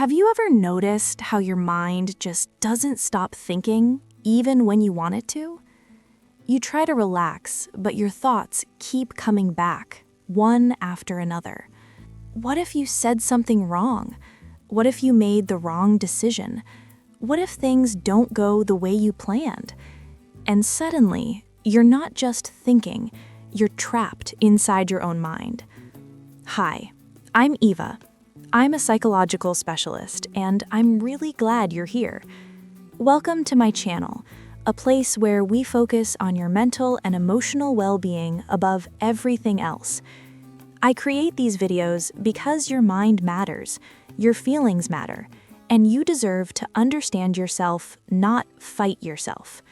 Have you ever noticed how your mind just doesn't stop thinking, even when you want it to? You try to relax, but your thoughts keep coming back, one after another. What if you said something wrong? What if you made the wrong decision? What if things don't go the way you planned? And suddenly, you're not just thinking, you're trapped inside your own mind. Hi, I'm Eva. I'm a psychological specialist, and I'm really glad you're here. Welcome to my channel, a place where we focus on your mental and emotional well-being above everything else. I create these videos because your mind matters, your feelings matter, and you deserve to understand yourself, not fight yourself.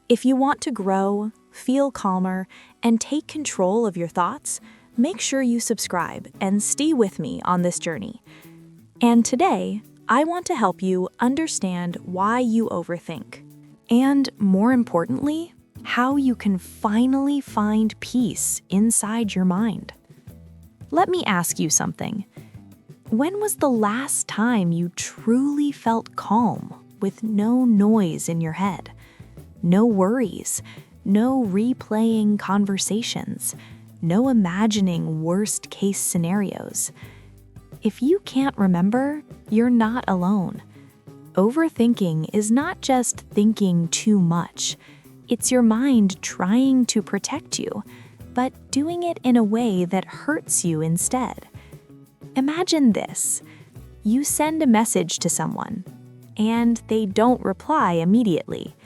If you want to grow, feel calmer, and take control of your thoughts, make sure you subscribe and stay with me on this journey. And today, I want to help you understand why you overthink. And more importantly, how you can finally find peace inside your mind. Let me ask you something. When was the last time you truly felt calm with no noise in your head? No worries, no replaying conversations, no imagining worst-case scenarios. If you can't remember, you're not alone. Overthinking is not just thinking too much. It's your mind trying to protect you, but doing it in a way that hurts you instead. Imagine this. You send a message to someone, and they don't reply immediately.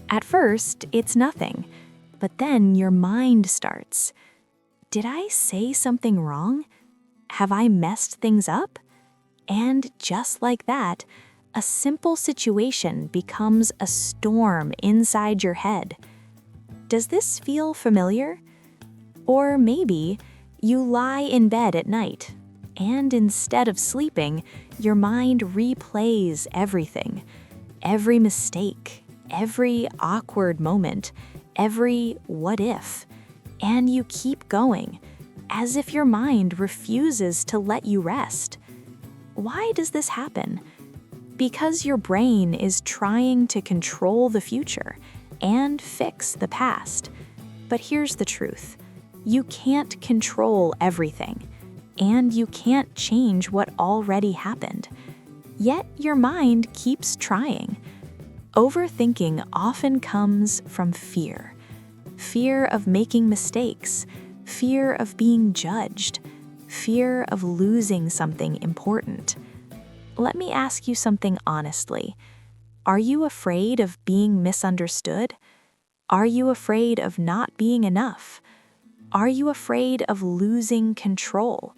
At first, it's nothing, but then your mind starts. Did I say something wrong? Have I messed things up? And just like that, a simple situation becomes a storm inside your head. Does this feel familiar? Or maybe you lie in bed at night, and instead of sleeping, your mind replays everything. Every mistake, every awkward moment, every what if. And you keep going, as if your mind refuses to let you rest. Why does this happen? Because your brain is trying to control the future and fix the past. But here's the truth. You can't control everything, and you can't change what already happened. Yet your mind keeps trying. Overthinking often comes from fear. Fear of making mistakes, fear of being judged, fear of losing something important. Let me ask you something honestly. Are you afraid of being misunderstood? Are you afraid of not being enough? Are you afraid of losing control?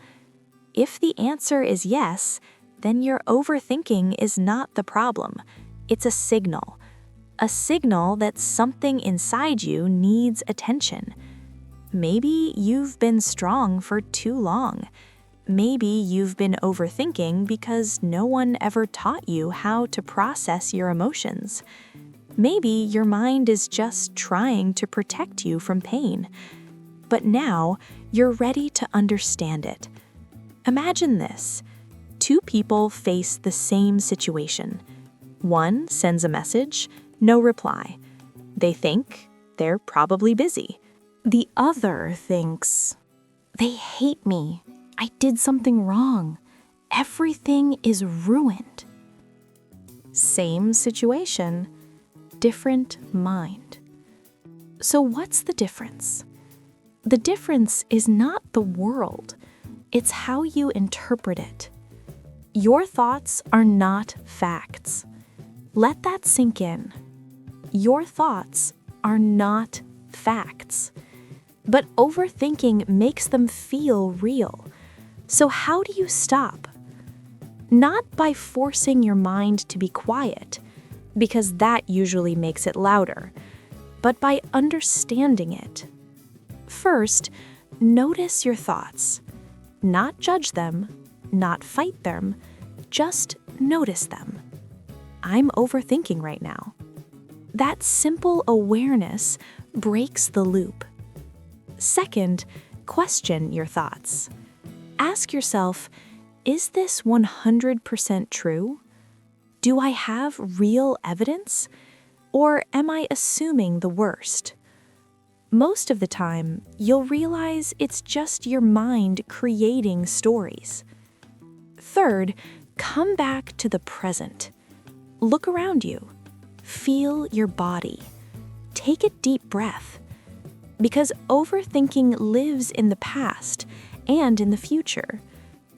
If the answer is yes, then your overthinking is not the problem. It's a signal that something inside you needs attention. Maybe you've been strong for too long. Maybe you've been overthinking because no one ever taught you how to process your emotions. Maybe your mind is just trying to protect you from pain. But now you're ready to understand it. Imagine this. Two people face the same situation. One sends a message, no reply. They think they're probably busy. The other thinks, they hate me. I did something wrong. Everything is ruined. Same situation, different mind. So what's the difference? The difference is not the world. It's how you interpret it. Your thoughts are not facts. Let that sink in. Your thoughts are not facts. But overthinking makes them feel real. So how do you stop? Not by forcing your mind to be quiet, because that usually makes it louder, but by understanding it. First, notice your thoughts. Not judge them, not fight them, just notice them. I'm overthinking right now. That simple awareness breaks the loop. Second, question your thoughts. Ask yourself, Is this 100% true? Do I have real evidence? Or am I assuming the worst? Most of the time, you'll realize it's just your mind creating stories. Third, come back to the present. Look around you. Feel your body. Take a deep breath. Because overthinking lives in the past and in the future.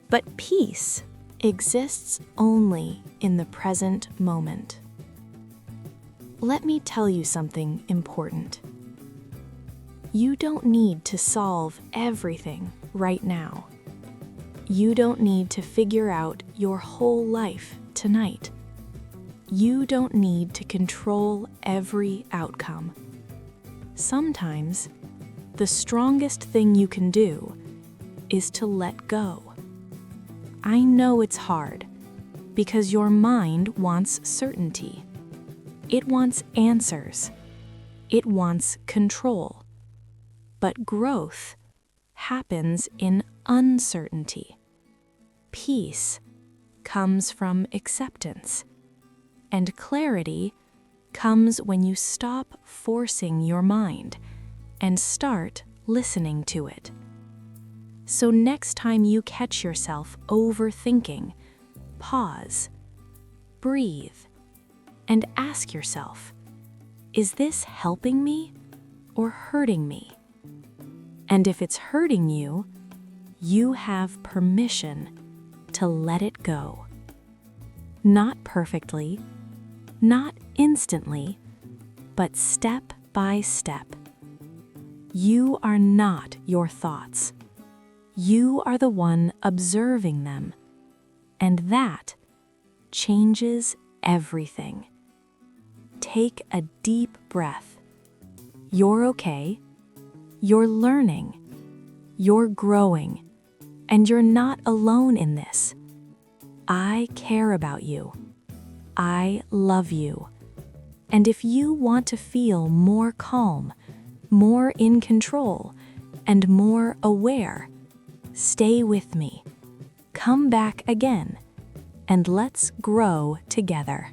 But peace exists only in the present moment. Let me tell you something important. You don't need to solve everything right now. You don't need to figure out your whole life tonight. You don't need to control every outcome. Sometimes, the strongest thing you can do is to let go. I know it's hard because your mind wants certainty. It wants answers. It wants control. But growth happens in uncertainty. Peace comes from acceptance. And clarity comes when you stop forcing your mind and start listening to it. So next time you catch yourself overthinking, pause, breathe, and ask yourself, is this helping me or hurting me? And if it's hurting you, you have permission to let it go. Not perfectly, not instantly, but step by step. You are not your thoughts. You are the one observing them, and that changes everything. Take a deep breath. You're okay. You're learning. You're growing. And you're not alone in this. I care about you. I love you. And if you want to feel more calm, more in control, and more aware, stay with me. Come back again, and let's grow together.